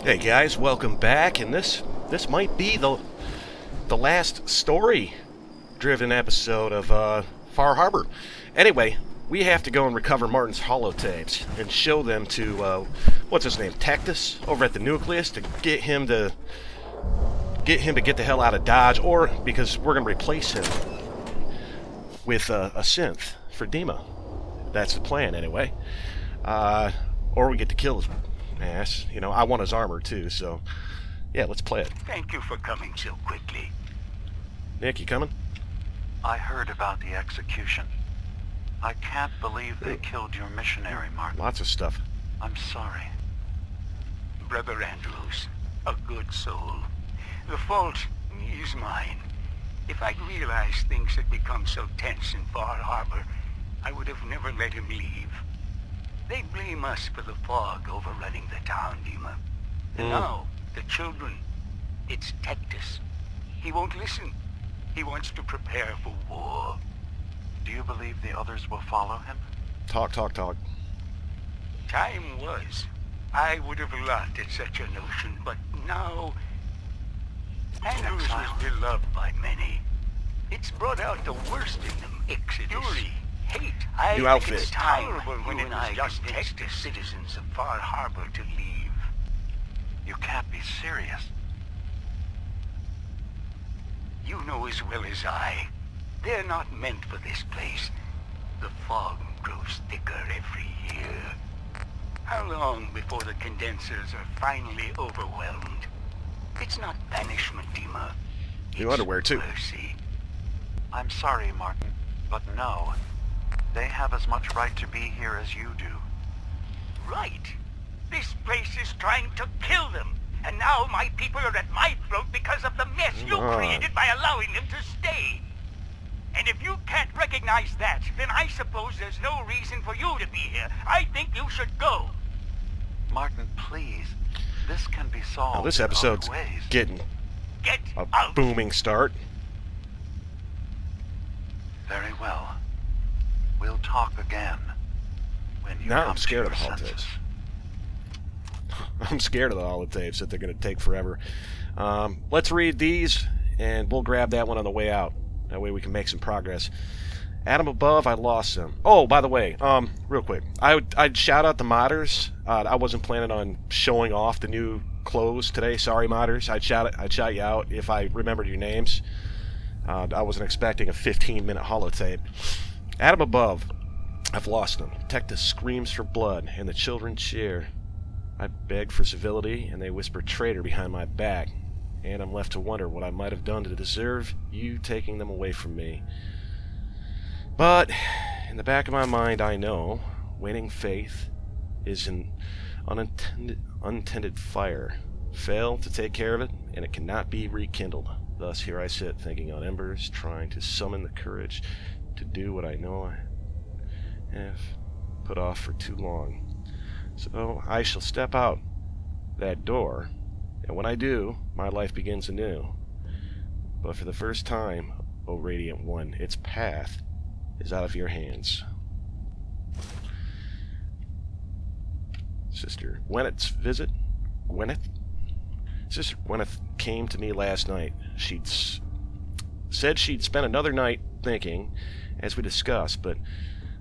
Hey guys, welcome back, and this might be the last story-driven episode of Far Harbor. Anyway, we have to go and recover Martin's holotapes and show them to what's his name, Tectus, over at the Nucleus, to get him to get the hell out of Dodge, or because we're gonna replace him with a synth for Dima. That's the plan, anyway. Or we get to kill his ass. You know, I want his armor too, so yeah, let's play it. Thank you for coming so quickly. Nick, you coming? I heard about the execution. I can't believe they killed your missionary, Martin. Lots of stuff. I'm sorry. Brother Andrews, a good soul. The fault is mine. If I'd realized things had become so tense in Far Harbor, I would have never let him leave. They blame us for the fog overrunning the town, Dima. And now, the children, it's Tectus. He won't listen. He wants to prepare for war. Do you believe the others will follow him? Talk. Time was. I would have laughed at such a notion, but now... Andrews was beloved by many. It's brought out the worst in them, Exodus. Fury, hate. I New think outfit. it's time when it was just the citizens of Far Harbor to leave. You can't be serious. You know as well as I. They're not meant for this place. The fog grows thicker every year. How long before the condensers are finally overwhelmed? It's not banishment, Dima. New It's underwear, too. Mercy. I'm sorry, Martin, but no. They have as much right to be here as you do. Right. This place is trying to kill them. And now my people are at my throat because of the mess you Come on. created by allowing them to stay. And if you can't recognize that, then I suppose there's no reason for you to be here. I think you should go. Martin, please. This can be solved Now this in episode's other ways. getting Get a out. booming start. Very well. We'll talk again. When you Now come I'm scared to of the your holotapes. senses. I'm scared of the holotapes that they're going to take forever. Let's read these, and we'll grab that one on the way out. That way we can make some progress. Adam above, I lost them. Oh, by the way, real quick, I'd shout out the modders. I wasn't planning on showing off the new clothes today. Sorry, modders. I'd shout you out if I remembered your names. I wasn't expecting a 15-minute holotape. Adam above, I've lost them. Tectus screams for blood, and the children cheer. I beg for civility, and they whisper traitor behind my back. And I'm left to wonder what I might have done to deserve you taking them away from me. But in the back of my mind, I know waning faith is an untended fire. Fail to take care of it, and it cannot be rekindled. Thus, here I sit, thinking on embers, trying to summon the courage to do what I know I have put off for too long. So I shall step out that door, and when I do, my life begins anew. But for the first time, O Radiant One, its path is out of your hands. Sister Gwyneth's visit. Gwyneth? Sister Gwyneth came to me last night. She'd said she'd spent another night thinking, as we discussed, but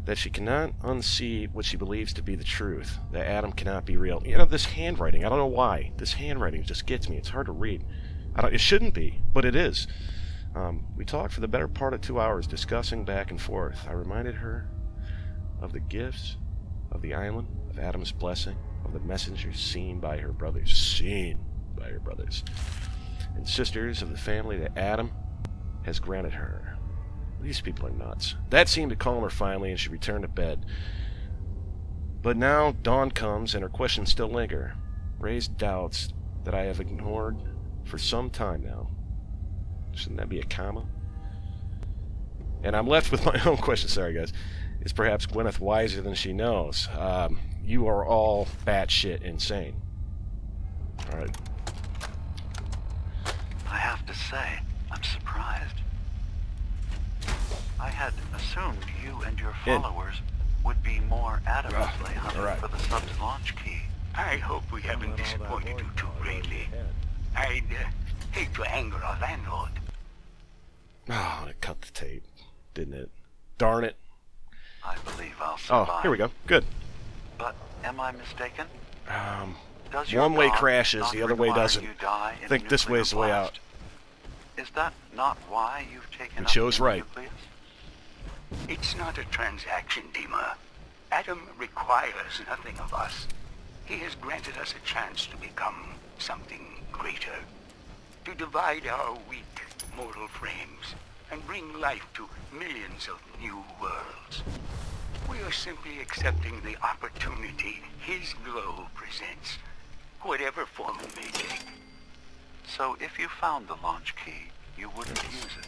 that she cannot unsee what she believes to be the truth, that Adam cannot be real. You know, this handwriting, I don't know why. This handwriting just gets me. It's hard to read. It shouldn't be, but it is. We talked for the better part of 2 hours, discussing back and forth. I reminded her of the gifts of the island, of Adam's blessing, of the messengers seen by her brothers, and sisters of the family that Adam has granted her. These people are nuts. That seemed to calm her finally, and she returned to bed. But now dawn comes, and her questions still linger, raised doubts that I have ignored for some time now. Shouldn't that be a comma? And I'm left with my own question. Sorry, guys. Is perhaps Gwyneth wiser than she knows? You are all batshit insane. All right. I have to say, I'm surprised. I had assumed you and your followers would be more adamantly hunting Alright. for the sub's launch key. I hope we haven't disappointed you too greatly. I'd hate to anger our landlord. Oh, it cut the tape, didn't it? Darn it. I believe I'll survive. Oh, here we go. Good. But am I mistaken? Does One way God crashes, not the other way require doesn't. you die in I think a this nuclear way's the way out. blast? Is that not why you've taken We up chose the right. nucleus? It's not a transaction, Dima. Adam requires nothing of us. He has granted us a chance to become something greater. To divide our weak mortal frames and bring life to millions of new worlds. We are simply accepting the opportunity his glow presents, whatever form it may take. So if you found the launch key, you wouldn't use it?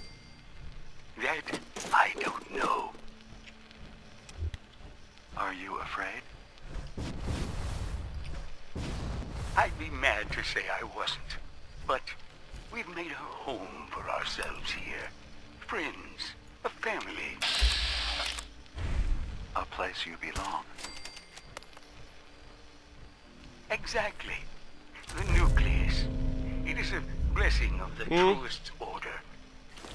That I don't know. Are you afraid? I'd be mad to say I wasn't, but we've made a home for ourselves here. Friends, a family. A place you belong. Exactly. The nucleus. It is a blessing of the truest order.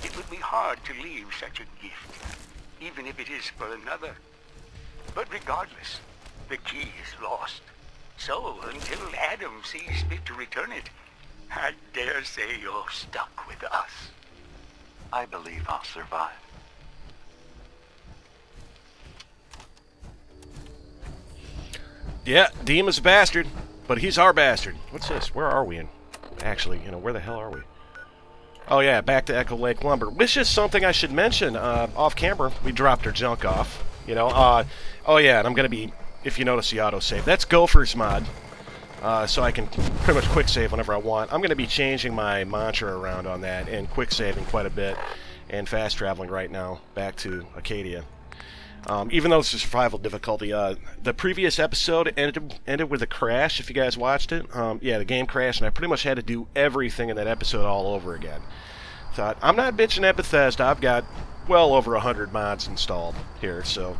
It would be hard to leave such a gift, even if it is for another. But regardless, the key is lost. So, until Adam sees fit to return it, I dare say you're stuck with us. I believe I'll survive. Yeah, Dima's a bastard, but he's our bastard. What's this? Where are we in? Actually, where the hell are we? Oh yeah, back to Echo Lake Lumber, which is something I should mention. Off camera, we dropped our junk off. Oh yeah, and I'm gonna be, if you notice the autosave, that's Gopher's mod. So I can pretty much quick save whenever I want. I'm gonna be changing my mantra around on that and quick saving quite a bit, and fast traveling right now back to Acadia. Even though it's a survival difficulty, the previous episode ended with a crash, if you guys watched it. Yeah, the game crashed, and I pretty much had to do everything in that episode all over again. Thought, I'm not bitching at Bethesda. I've got well over 100 mods installed here, so,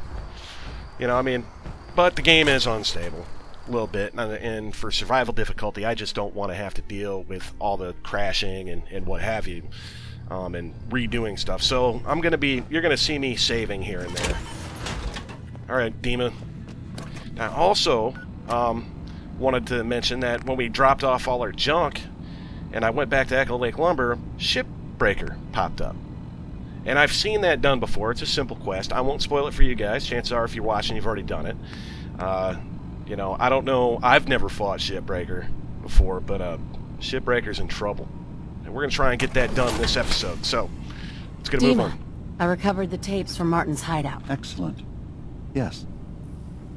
but the game is unstable a little bit, and for survival difficulty, I just don't want to have to deal with all the crashing and what have you, and redoing stuff. So you're going to see me saving here and there. Alright, Dima. Now, also, wanted to mention that when we dropped off all our junk, and I went back to Echo Lake Lumber, Shipbreaker popped up. And I've seen that done before. It's a simple quest. I won't spoil it for you guys. Chances are, if you're watching, you've already done it. I don't know. I've never fought Shipbreaker before, but Shipbreaker's in trouble. And we're going to try and get that done this episode. So, let's get a move on. I recovered the tapes from Martin's hideout. Excellent. Yes.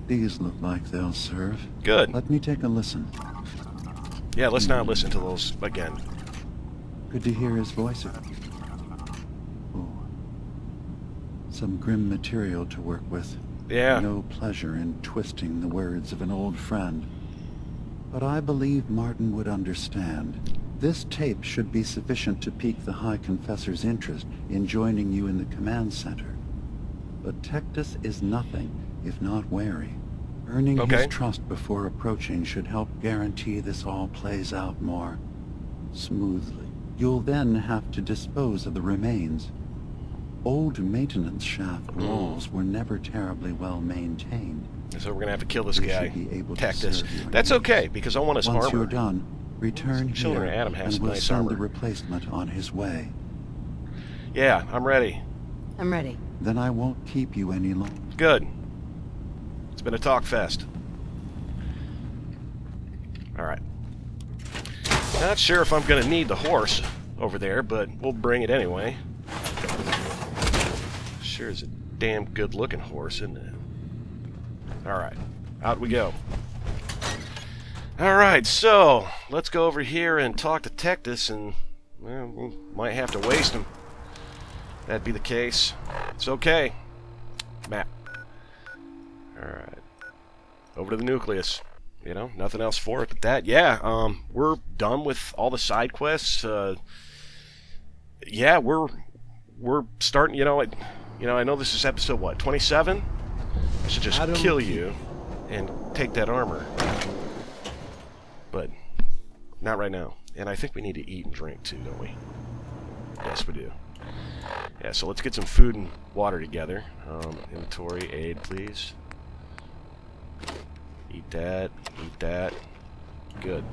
These look like they'll serve. Good. Let me take a listen. Yeah, let's not listen to those again. Good to hear his voice. Oh. Some grim material to work with. Yeah. No pleasure in twisting the words of an old friend. But I believe Martin would understand. This tape should be sufficient to pique the High Confessor's interest in joining you in the command center. But Tectus is nothing if not wary. Earning his trust before approaching should help guarantee this all plays out more smoothly. You'll then have to dispose of the remains. Old maintenance shaft walls were never terribly well maintained. So we're going to have to kill this guy, be able to Tectus. serve your That's needs. okay, because I want his Once armor. you're done, return Children here, of Adam has and some we'll nice send armor. the replacement on his way. Yeah, I'm ready. I'm ready. Then I won't keep you any longer. Good. It's been a talk fest. Alright. Not sure if I'm going to need the horse over there, but we'll bring it anyway. Sure is a damn good looking horse, isn't it? Alright, out we go. Alright, so let's go over here and talk to Tectus, and well, we might have to waste him. That'd be the case. It's okay. Map. Alright. Over to the nucleus. Nothing else for it but that. Yeah, we're done with all the side quests. Yeah, we're starting, I know this is episode, what, 27? I should just kill you and take that armor. but not right now. And I think we need to eat and drink too, don't we? Yes, we do. Yeah, so let's get some food and water together. Inventory, aid, please. Eat that, eat that. Good.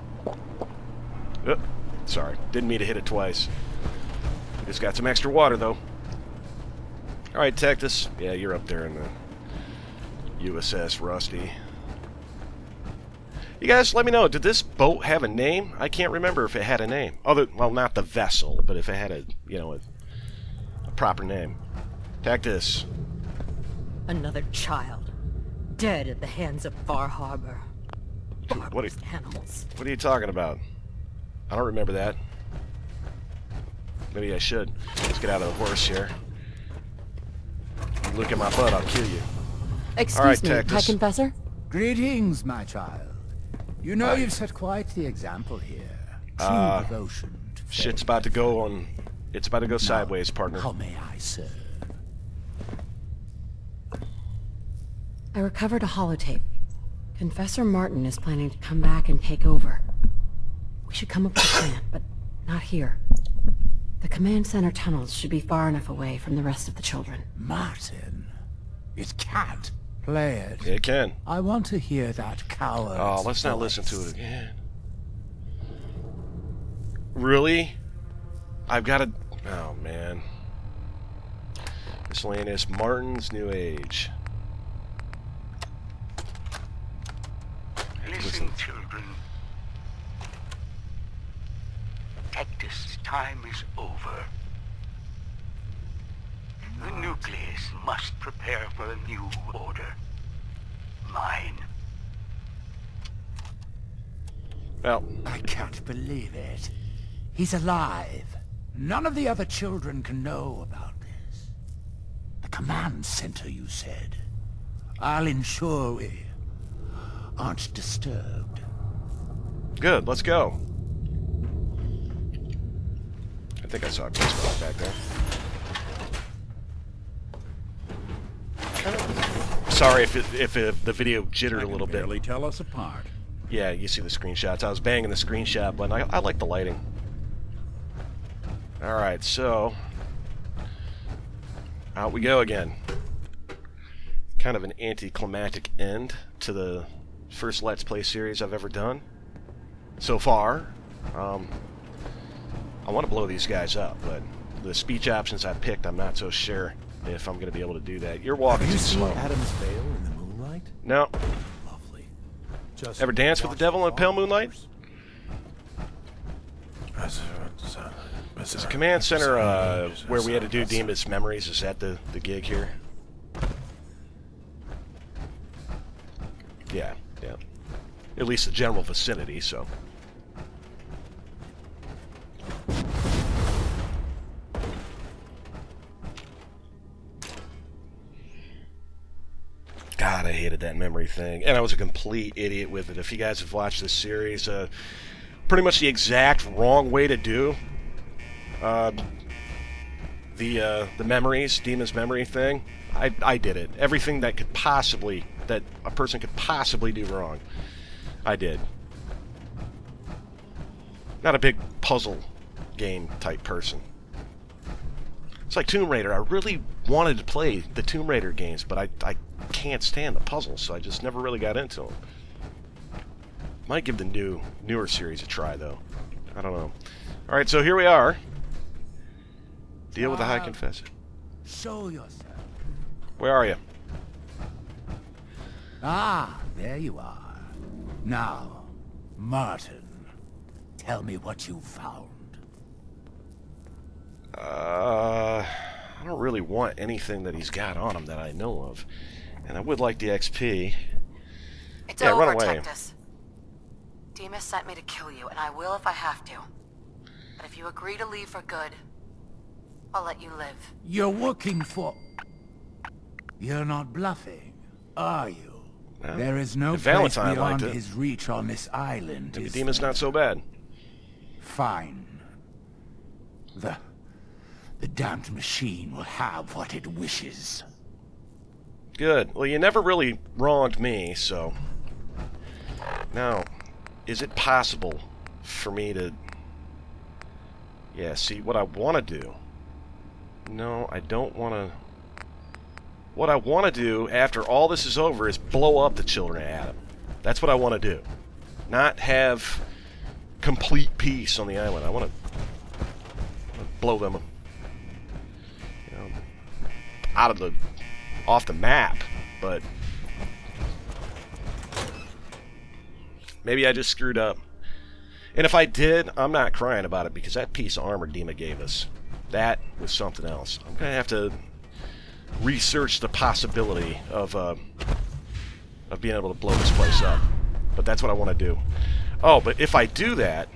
Oh, sorry, didn't mean to hit it twice. Just got some extra water, though. Alright, Tectus. Yeah, you're up there in the USS Rusty. You guys, let me know, did this boat have a name? I can't remember if it had a name. Well, not the vessel, but if it had a, you know, a proper name. Tectus. Another child. Dead at the hands of Far Harbor. Barbarous animals. What are you talking about? I don't remember that. Maybe I should. Let's get out of the horse here. You look at my butt, I'll kill you. Excuse me, Tectus. High Confessor? Greetings, my child. You know you've set quite the example here. True devotion to faith. Shit's about to go on. It's about to go sideways, partner. How may I serve? I recovered a holotape. Confessor Martin is planning to come back and take over. We should come up with a plan, but not here. The command center tunnels should be far enough away from the rest of the children. Martin, it can't play it. It can. I want to hear that coward. Oh, let's not listen to it again. Really? I've got to... Oh, man. Miscellaneous Martin's New Age. Listen, children. Tectus' time is over. The nucleus must prepare for a new order. Mine. Well, I can't believe it. He's alive. None of the other children can know about this. The command center, you said. I'll ensure we aren't disturbed. good. Let's go. I think I saw a Ghost back there. Sorry if the video jittered a little bit. Barely tell us apart. Yeah, you see the screenshots. I was banging the screenshot button. I like the lighting. Alright, so... out we go again. Kind of an anticlimactic end to the first Let's Play series I've ever done. So far. I want to blow these guys up, but the speech options I picked, I'm not so sure if I'm going to be able to do that. You're walking Have you too seen slow. Adam's Vale in the moonlight? No. Lovely. Just Ever dance with the devil in the pale moonlight? Is the command center where we had to do Demon's Memories, is that the gig here? Yeah, yeah. At least the general vicinity, so. God, I hated that memory thing. And I was a complete idiot with it. If you guys have watched this series, pretty much the exact wrong way to do the memories, Demon's Memory thing. I did it. Everything that could possibly, that a person could possibly do wrong, I did. Not a big puzzle game type person. It's like Tomb Raider. I really wanted to play the Tomb Raider games, but I can't stand the puzzles, so I just never really got into them. Might give the newer series a try, though. I don't know. Alright, so here we are. Deal with the High Confessor. Show yourself. Where are you? Ah, there you are. Now, Martin, tell me what you found. I don't really want anything that he's got on him that I know of. And I would like the XP. It's Yeah, over, run away. Tectus. Demas sent me to kill you, and I will if I have to. But if you agree to leave for good, I'll let you live. You're working for... You're not bluffing, are you? Well, there is no if place Valentine beyond liked it. his reach on this island, Maybe is Demon's there? not so bad. Fine. The damned machine will have what it wishes. Good. Well, you never really wronged me, so... Now, is it possible for me to... Yeah, see, what I want to do... No, I don't want to... What I want to do after all this is over is blow up the Children of Atom. That's what I want to do. Not have complete peace on the island. I want to blow them, you know, off the map. But maybe I just screwed up. And if I did, I'm not crying about it, because that piece of armor Dima gave us, that was something else. I'm gonna have to research the possibility of being able to blow this place up. But that's what I want to do. Oh, but if I do that,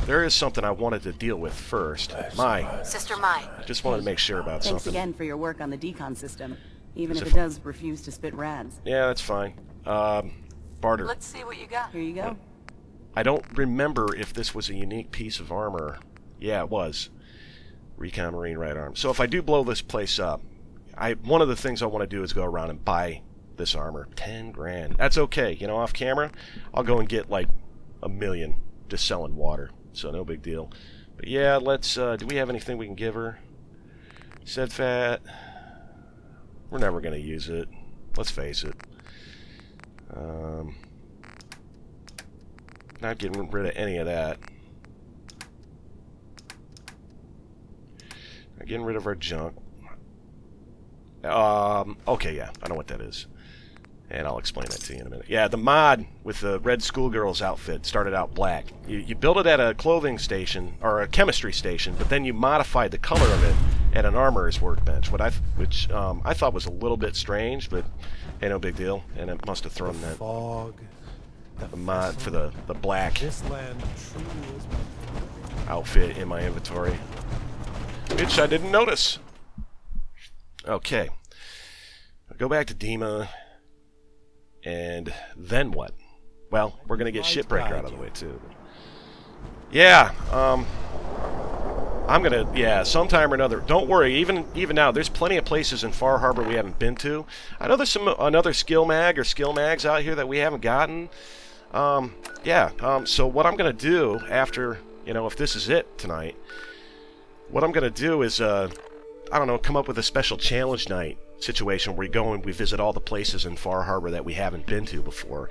there is something I wanted to deal with first. Sister Mai. I just wanted to make sure about Thanks something. again for your work on the decon system, even Is if it it does refuse to spit rads. Yeah, that's fine. Barter. Let's see what you got. Here you go. I don't remember if this was a unique piece of armor. Yeah, it was. Recon Marine right arm. So if I do blow this place up, one of the things I want to do is go around and buy this armor. 10 grand. That's okay. You know, off camera, I'll go and get like $1 million just selling water. So no big deal. But yeah, let's, do we have anything we can give her? Sedfat. We're never going to use it. Let's face it. Not getting rid of any of that. Not getting rid of our junk. Okay, yeah, I know what that is. And I'll explain that to you in a minute. Yeah, the mod with the red schoolgirl's outfit started out black. You built it at a clothing station, or a chemistry station, but then you modified the color of it at an armorer's workbench, which I thought was a little bit strange, but hey, no big deal. And it must have thrown that Fog. the mod for the black This land truly is outfit in my inventory, which I didn't notice. Okay, I'll go back to Dima, and then what? Well, we're gonna get Shipbreaker out of the way too. Yeah, I'm gonna, yeah, sometime or another. Don't worry, even now, there's plenty of places in Far Harbor we haven't been to. I know there's another skill mag or skill mags out here that we haven't gotten. So what I'm gonna do after, you know, if this is it tonight, what I'm gonna do is, I don't know, come up with a special challenge night situation where we go and we visit all the places in Far Harbor that we haven't been to before.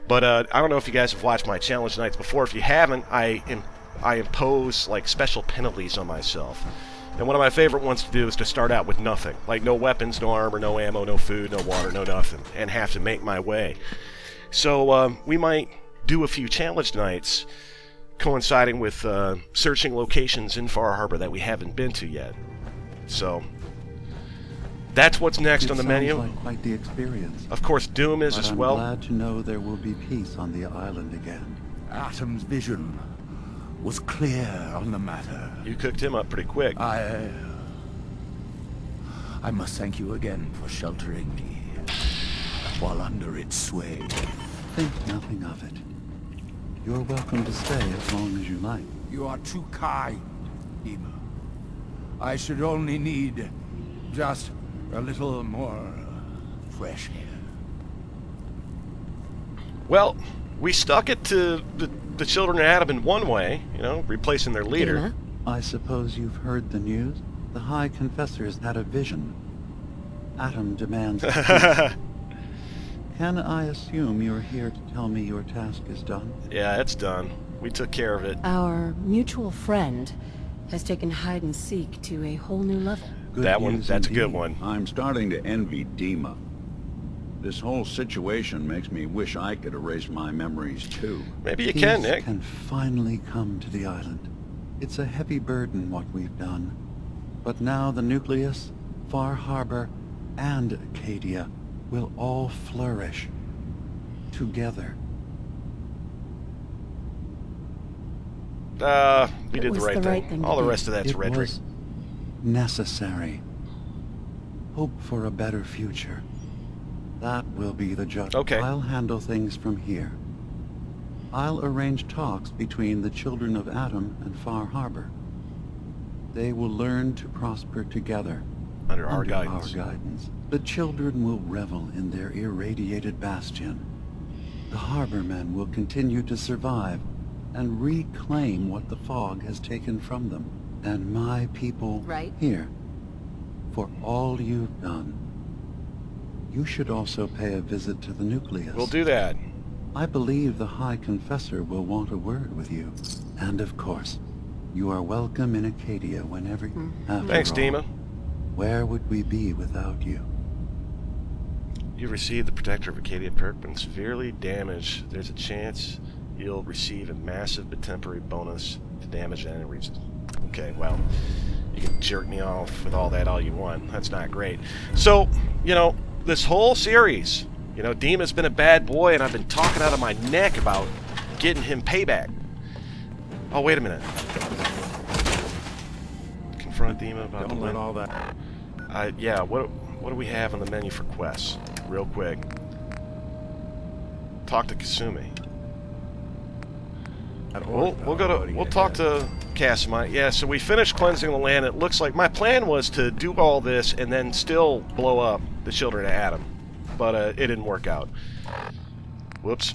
But I don't know if you guys have watched my challenge nights before. If you haven't, I impose like special penalties on myself. And one of my favorite ones to do is to start out with nothing. Like no weapons, no armor, no ammo, no food, no water, no nothing. And have to make my way. So we might do a few challenge nights coinciding with searching locations in Far Harbor that we haven't been to yet. So that's what's next on the menu. Sounds like quite the experience. Of course, Doom is as well. I'm glad to know there will be peace on the island again. Atom's vision was clear on the matter. You cooked him up pretty quick. I must thank you again for sheltering me while under its sway. Think nothing of it. You're welcome to stay as long as you like. You are too kind, Dima. I should only need just a little more fresh air. Well, we stuck it to the Children of Atom in one way, you know, replacing their leader. Dima? I suppose you've heard the news? The High Confessors had a vision. Atom demands peace. Can I assume you're here to tell me your task is done? Yeah, it's done. We took care of it. Our mutual friend has taken hide and seek to a whole new level. Good That one, news that's a good indeed. one. I'm starting to envy Dima. This whole situation makes me wish I could erase my memories too. Maybe you Peace can, Nick. can finally come to the island. It's a heavy burden what we've done. But now the Nucleus, Far Harbor, and Acadia will all flourish together. We did the was right the right thing. thing to All the do. rest of that's It rhetoric. was necessary. Hope for a better future. That will be the job. Okay. I'll handle things from here. I'll arrange talks between the Children of Atom and Far Harbor. They will learn to prosper together. Under our guidance. The children will revel in their irradiated bastion. The Harbormen will continue to survive and reclaim what the fog has taken from them. And my people Right. here, for all you've done. You should also pay a visit to the nucleus. We'll do that. I believe the High Confessor will want a word with you. And of course, you are welcome in Acadia whenever you... After Thanks, all, Dima. where would we be without you? You received the Protector of Acadia perk when severely damaged. There's a chance you'll receive a massive but temporary bonus to damage and enemies. Okay, well, you can jerk me off with all that all you want. That's not great. So, you know, this whole series, you know, Dima's been a bad boy, and I've been talking out of my neck about getting him payback. Oh, wait a minute. Confront Dima about Don't let all that. yeah, what do we have on the menu for quests? Real quick. Talk to Kasumi. We'll talk to Casamite. Yeah, so we finished cleansing the land. It looks like my plan was to do all this and then still blow up the Children of Adam, but it didn't work out. Whoops.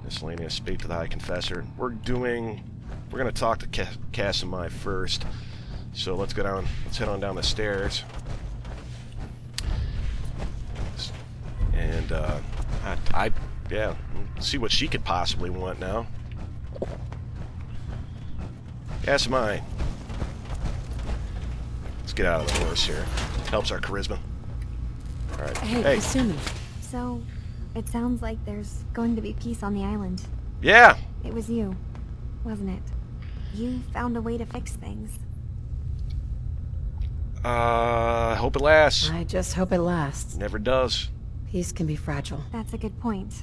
Miscellaneous. Speak to the High Confessor. We're gonna talk to Casamite first. So let's go down. Let's head on down the stairs. And yeah, see what she could possibly want now. Casamite. Let's get out of the horse here. Helps our charisma. Alright. Hey, Kasumi. So, it sounds like there's going to be peace on the island. Yeah! It was you, wasn't it? You found a way to fix things. I hope it lasts. I just hope it lasts. Never does. Peace can be fragile. That's a good point.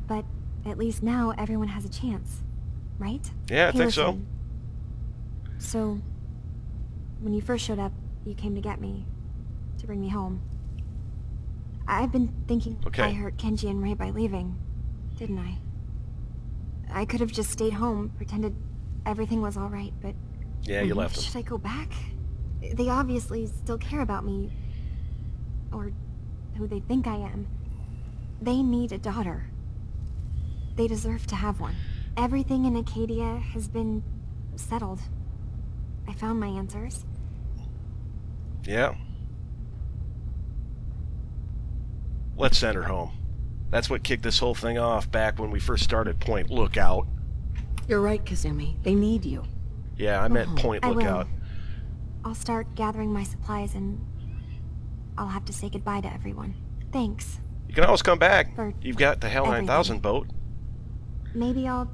But at least now everyone has a chance, right? Yeah, I think so. Listen. So, when you first showed up, you came to get me, to bring me home. I've been thinking I hurt Kenji and Rei by leaving, didn't I? I could have just stayed home, pretended everything was alright, but... Yeah, you left them. Should I go back? They obviously still care about me. Or who they think I am. They need a daughter. They deserve to have one. Everything in Acadia has been settled. I found my answers. Yeah. Let's send her home. That's what kicked this whole thing off back when we first started Point Lookout. You're right, Kasumi. They need you. Yeah, I meant Point I Lookout. I'll start gathering my supplies and I'll have to say goodbye to everyone. Thanks. You can always come back. For You've got the Hell 9000 boat. Maybe I'll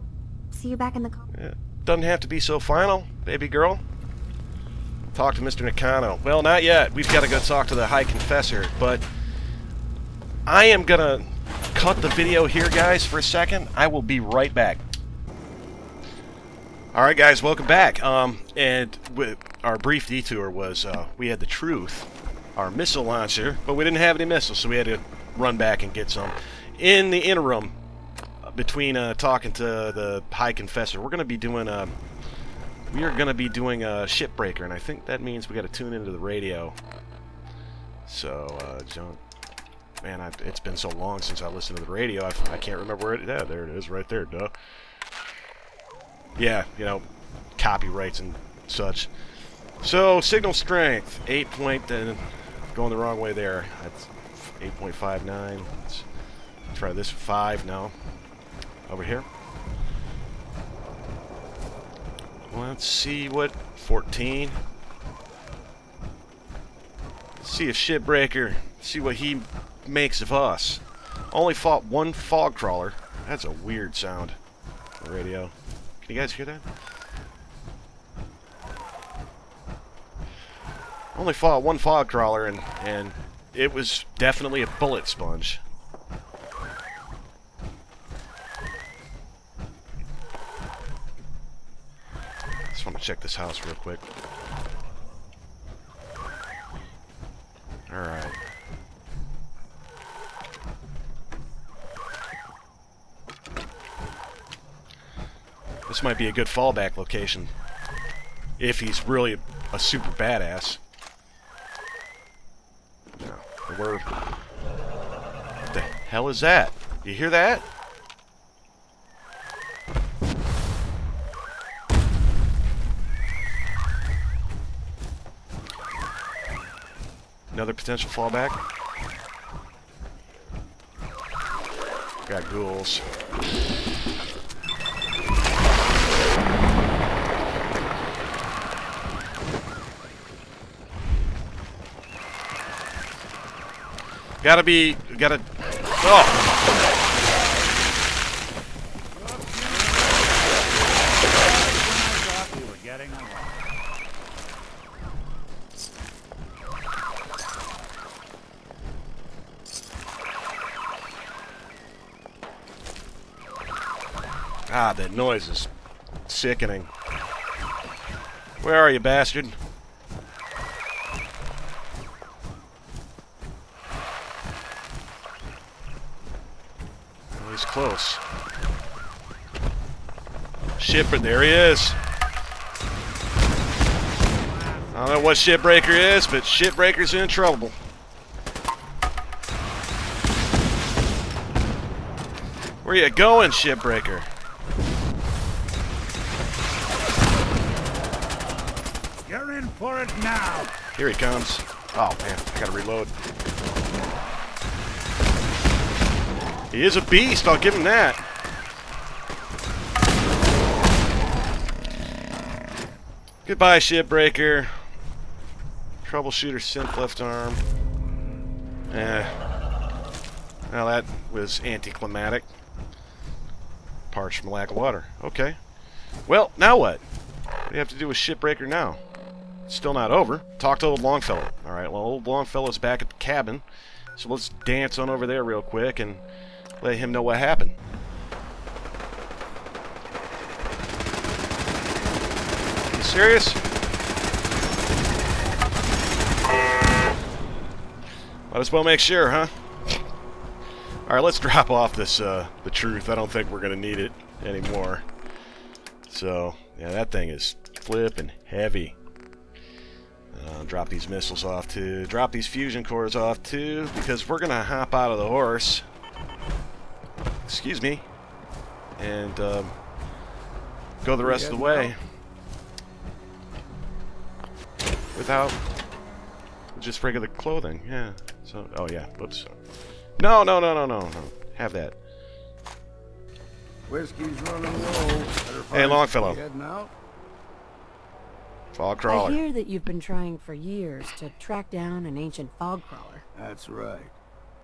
see you back in the... Yeah. Doesn't have to be so final, baby girl. Talk to Mr. Nakano. Well, not yet. We've got to go talk to the High Confessor, but I am going to cut the video here, guys, for a second. I will be right back. Alright, guys, welcome back. And our brief detour was we had the Truth, our missile launcher, but we didn't have any missiles, so we had to run back and get some. In the interim, between talking to the High Confessor, we're going to be doing a shipbreaker, and I think that means we got to tune into the radio. So, John, man, it's been so long since I listened to the radio, I can't remember where it. Yeah, there it is, right there, duh. Yeah, you know, copyrights and such. So, signal strength, 8 point, going the wrong way there. That's 8.59. Let's try this 5 now. Over here. Let's see what 14. Let's see if Shipbreaker, see what he makes of us. Only fought one fog crawler. That's a weird sound on the radio. Can you guys hear that? Only fought one fog crawler, and it was definitely a bullet sponge. Just want to check this house real quick. Alright. This might be a good fallback location. If he's really a super badass. No, what the hell is that? You hear that? Another potential fallback. Got ghouls. Gotta... Oh! Ah, that noise is sickening. Where are you, bastard? Well, he's close. Shipper, there he is. I don't know what Shipbreaker is, but Shipbreaker's in trouble. Where you going, Shipbreaker? You're in for it now. Here he comes. Oh man, I gotta reload. He is a beast, I'll give him that. Goodbye, Shipbreaker. Troubleshooter synth left arm. Well, that was anticlimactic. Parched from lack of water. Okay. Well, now what? What do you have to do with Shipbreaker now? It's still not over. Talk to old Longfellow. Alright, well, old Longfellow's back at the cabin. So let's dance on over there real quick and let him know what happened. You serious? Might as well make sure, huh? Alright, let's drop off this, the truth. I don't think we're gonna need it anymore. So, yeah, that thing is flipping heavy. Drop these missiles off too. Drop these fusion cores off too, because we're gonna hop out of the horse. Excuse me. And, go the rest of the way. Without just regular clothing, yeah. So, oh yeah, whoops. No. Have that. Whiskey's running low. Hey, Longfellow. Heading out. Fog crawler. I hear that you've been trying for years to track down an ancient fog crawler. That's right.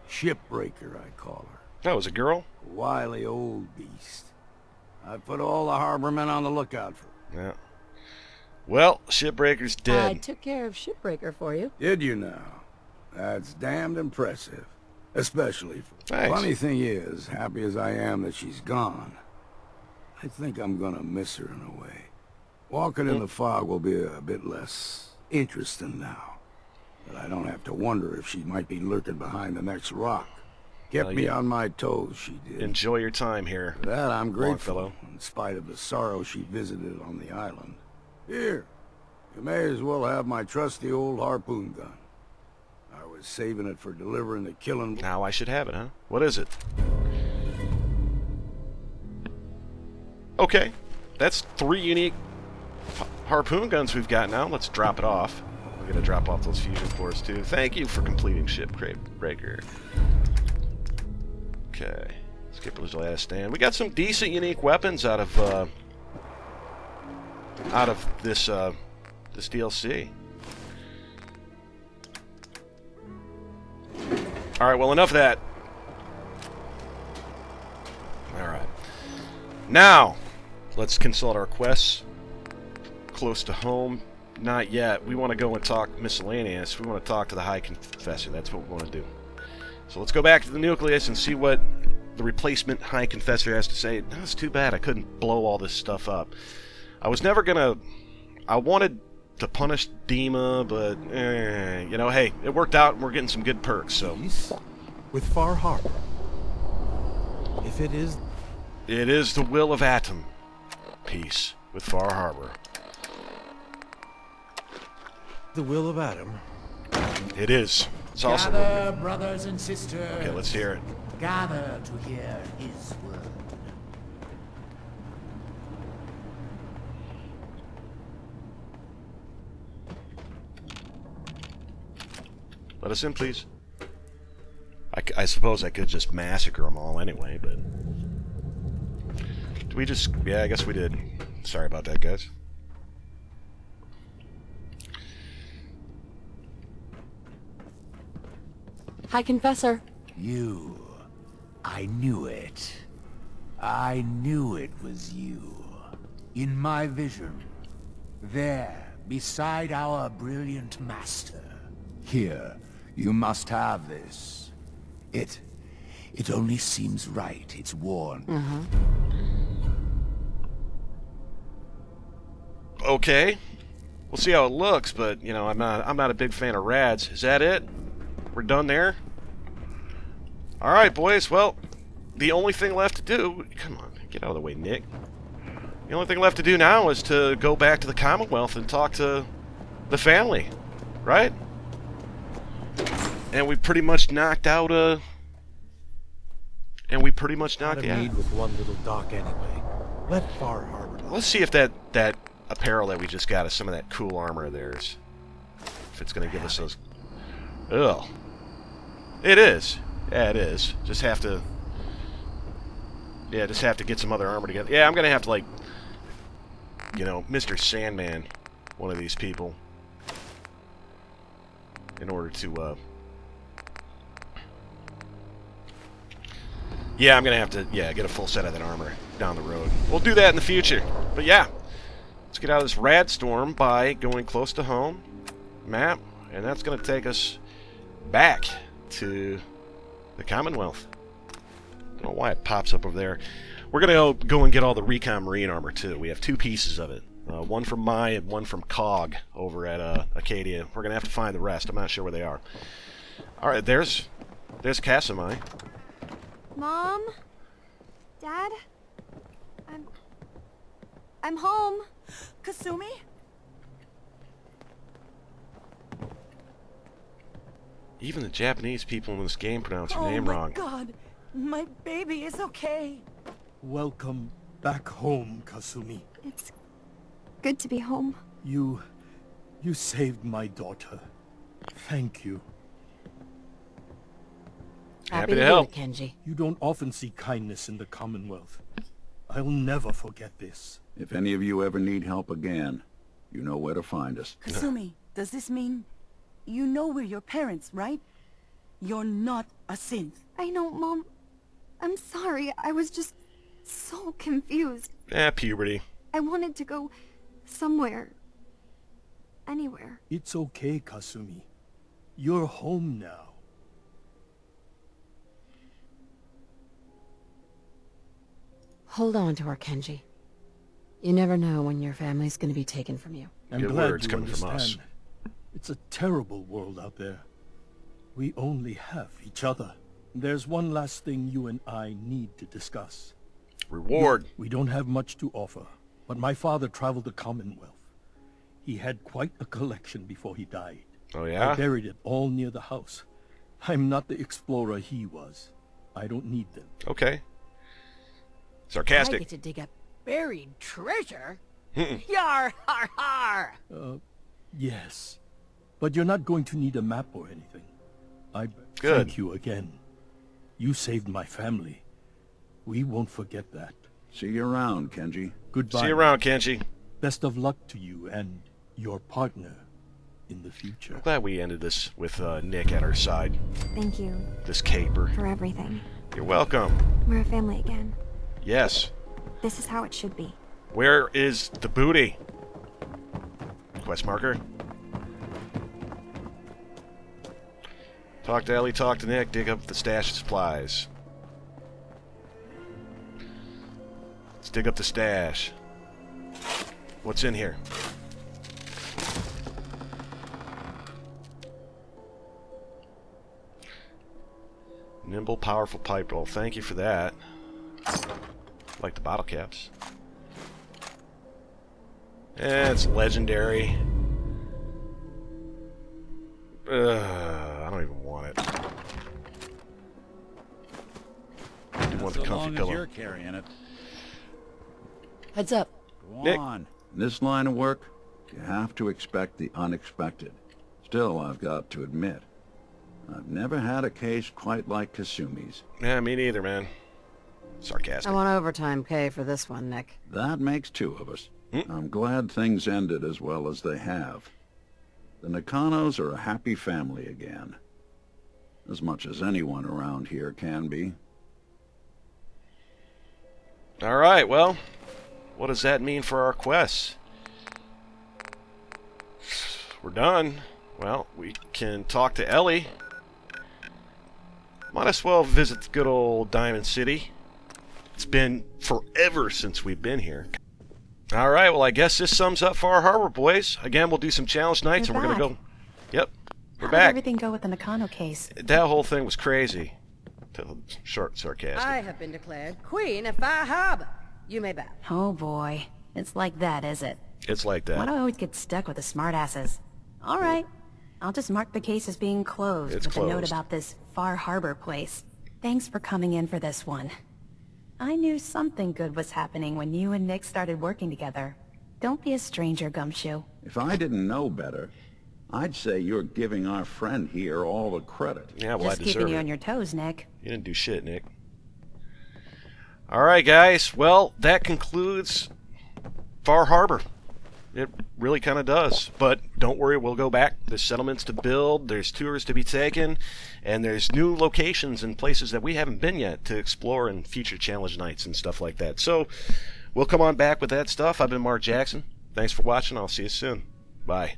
Shipbreaker, I call her. That was a girl? A wily old beast. I put all the harbormen on the lookout for her. Yeah. Well, Shipbreaker's dead. I took care of Shipbreaker for you. Did you now? That's damned impressive. Especially for... Thanks. Funny thing is, happy as I am that she's gone, I think I'm gonna miss her in a way. Walking in the fog will be a bit less interesting now. But I don't have to wonder if she might be lurking behind the next rock. Kept me on my toes, she did. Enjoy your time here. For that I'm grateful, Longfellow. in spite of the sorrow she visited on the island. Here, you may as well have my trusty old harpoon gun. I was saving it for delivering the killing... Now I should have it, huh? What is it? Okay. That's 3 unique harpoon guns we've got now. Let's drop it off. We're going to drop off those fusion cores too. Thank you for completing Shipbreaker. Okay. Skipper's last stand. We got some decent unique weapons out of this this DLC. Alright, well, enough of that. Alright. Now, let's consult our quests. Close to home. Not yet. We want to go and talk miscellaneous. We want to talk to the High Confessor. That's what we want to do. So let's go back to the nucleus and see what the replacement High Confessor has to say. That's too bad I couldn't blow all this stuff up. I was never gonna... I wanted to punish Dima, but, you know, hey, it worked out and we're getting some good perks, so... Peace with Far Harbor. If it is... It is the will of Atom. Peace with Far Harbor. The will of Atom. It is. It's awesome. Gather, brothers and sisters. Okay, let's hear it. Gather to hear his word. Let us in, please. I suppose I could just massacre them all anyway, but... Did we just... Yeah, I guess we did. Sorry about that, guys. Hi, Confessor. You. I knew it. I knew it was you. In my vision. There, beside our brilliant master. Here, you must have this. It only seems right. It's worn. Okay. We'll see how it looks, but, you know, I'm not a big fan of rads. Is that it? We're done there? Alright, boys. Well, the only thing left to do... Come on, get out of the way, Nick. The only thing left to do now is to go back to the Commonwealth and talk to the family. Right? And we pretty much knocked out a... And we pretty much knocked out... need with one little dock anyway. Let Far Harbor... Let's see if that apparel that we just got is some of that cool armor of theirs. If it's going to give us those... Ugh. It is. Yeah, it is. Just have to... Yeah, just have to get some other armor together. Yeah, I'm going to have to, like... You know, Mr. Sandman, one of these people. In order to, Yeah, I'm going to have to, get a full set of that armor down the road. We'll do that in the future. But yeah, let's get out of this rad storm by going close to home. Map. And that's going to take us back to the Commonwealth. I don't know why it pops up over there. We're going to go and get all the Recon Marine armor, too. We have 2 pieces of it. One from Mai and one from Cog over at Acadia. We're going to have to find the rest. I'm not sure where they are. Alright, there's Casamai. Mom? Dad? I'm home. Kasumi? Even the Japanese people in this game pronounce your name wrong. Oh my god! My baby is okay. Welcome back home, Kasumi. It's good to be home. You saved my daughter. Thank you. Happy to help, Kenji. You don't often see kindness in the Commonwealth. I'll never forget this. If any of you ever need help again, you know where to find us. Kasumi, does this mean you know we're your parents, right? You're not a synth. I know, Mom. I'm sorry. I was just so confused. Puberty. I wanted to go somewhere. Anywhere. It's okay, Kasumi. You're home now. Hold on to her, Kenji. You never know when your family's going to be taken from you. I'm glad you understand. It's a terrible world out there. We only have each other. There's one last thing you and I need to discuss. Reward. We don't have much to offer, but my father traveled the Commonwealth. He had quite a collection before he died. Oh, yeah? I buried it all near the house. I'm not the explorer he was. I don't need them. Okay. Sarcastic. I get to dig up buried treasure? Yar, har, har! Yes. But you're not going to need a map or anything. Good. Thank you again. You saved my family. We won't forget that. See you around, Kenji. Goodbye. See you around, Kenji. Best of luck to you and your partner in the future. I'm glad we ended this with Nick at our side. Thank you. This caper. For everything. You're welcome. We're a family again. Yes. This is how it should be. Where is the booty? Quest marker. Talk to Ellie, talk to Nick, dig up the stash of supplies. Let's dig up the stash. What's in here? Nimble, powerful pipe roll. Thank you for that. Like the bottle caps. It's legendary. I don't even want it. I do want the comfy pillow. You're carrying it. Heads up. Go Nick. on. In this line of work, you have to expect the unexpected. Still, I've got to admit, I've never had a case quite like Kasumi's. Yeah, me neither, man. Sarcastic. I want overtime pay for this one, Nick. That makes two of us. I'm glad things ended as well as they have. The Nakanos are a happy family again. As much as anyone around here can be. All right, well, what does that mean for our quests? We're done. Well, we can talk to Ellie. Might as well visit the good old Diamond City. It's been forever since we've been here. All right, well, I guess this sums up Far Harbor, boys. Again, we'll do some challenge nights, and we're going to go... Yep, we're back. How did everything go with the Nakano case? That whole thing was crazy. Short sarcastic. I have been declared Queen of Far Harbor. You may bow. Oh boy. It's like that, is it? It's like that. Why do I always get stuck with the smartasses? Alright. I'll just mark the case as being closed with a note about this Far Harbor place. Thanks for coming in for this one. I knew something good was happening when you and Nick started working together. Don't be a stranger, Gumshoe. If I didn't know better, I'd say you're giving our friend here all the credit. Yeah, well, just I deserve keeping you it. on your toes, Nick. You didn't do shit, Nick. All right, guys. Well, that concludes Far Harbor. It really kind of does. But don't worry, we'll go back. There's settlements to build, there's tours to be taken, and there's new locations and places that we haven't been yet to explore in future challenge nights and stuff like that. So we'll come on back with that stuff. I've been Mark Jackson. Thanks for watching. I'll see you soon. Bye.